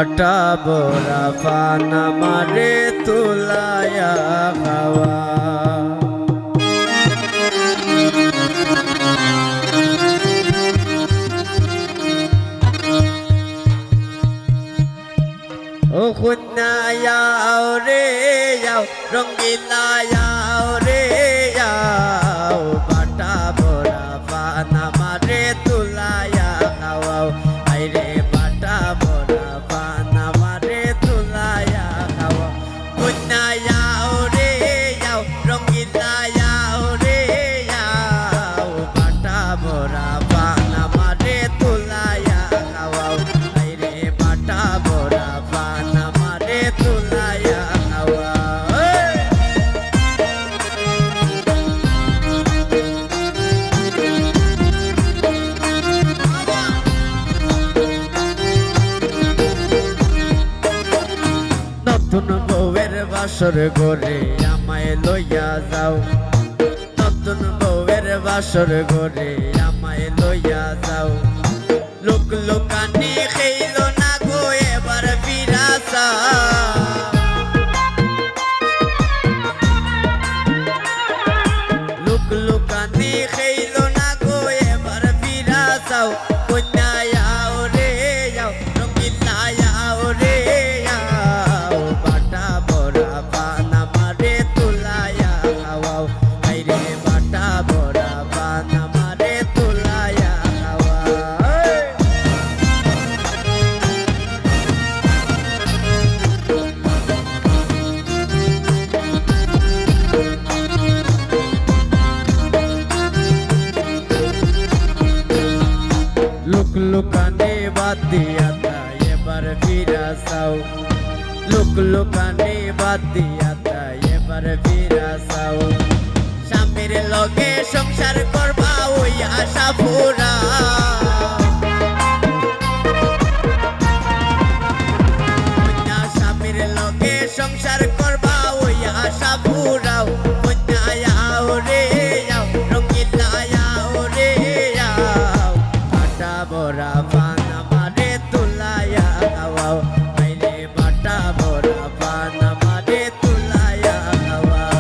বাটা বড়া পান আমারে তুলায়া খাওয়া ও খুন্নায়া রে যাও রঙ্গিলা রে যাও বাটা বড়া পান আমারে তুলায়া খাওয়াও আইরে বাটা বড়া পান আমারে তুলায়া খাওয়াও খুন্নায়া রে যাও রঙ্গিলা রে যাও বাটা বড়া পান আমারে তুলায়া খাওয়াও আইরে বাটা বড়া পান আমারে তুলায়া খাওয়াও নতুন বউয়ের বাসর ঘরে আমায় লইয়া যাও নতুন বউয়ের বাসর ঘরে আমায় লইয়া যাও লোক লোকানি খেইল না গো এবার ফিরাসা লোক লোকানি খেইল না গো এবার ফিরাসাও কন্যা রে যাও রঙ্গিলা রে যাও বাটা বড়া পান আমারে তুলায়া খাওয়াও আইরে বাটা বড়া পান আমারে তুলায়া খাওয়াও লোক লোকানে বাদ দিয়া তাই এবার ফিরাসাও লোক লোকানে বাদ দিয়া তাই এবার ফিরাসাও স্বামীর লগে সংসার করবা ওই আশা পুরা স্বামীর লগে সংসার করবা ওই আশা পুরাও কন্যা রে যাও রঙ্গিলা রে যাও বাটা বড়া পান আমারে তুলায়া খাওয়াও আইরে বাটা বড়া পান আমারে তুলায়া খাওয়াও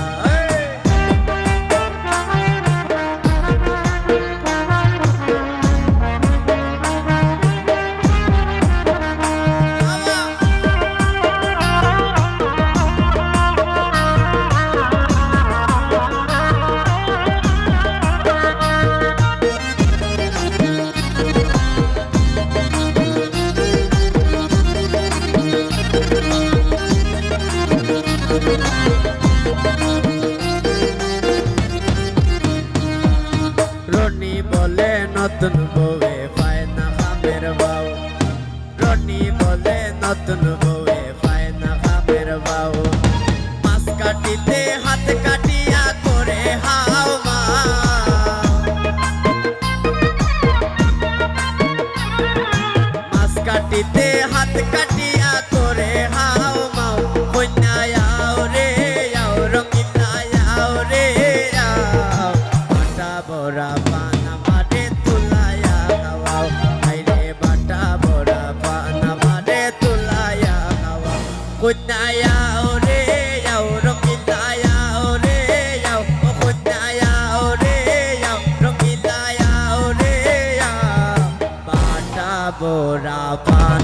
রনি বলে নতুন বউয়ে পায় না খামের বাউ রনি বলে নতুন বউয়ে পায় না খামের বাউ মাছ কাটিতে হাত কাটিয়া করে হাও মা মাছ কাটিতে হাত কাটিয়া করে হাও মাও কন্যা রে যাও রঙ্গিলা রে যাও বাটা বড়া পান আমারে তুলায়া খাওয়াও আইরে বাটা বড়া পান আমারে তুলায়া খাওয়াও কন্যা রে যাও রঙ্গিলা রে যাও কন্যা রে যাও রঙ্গিলা রে যাও বাটা বড়া পান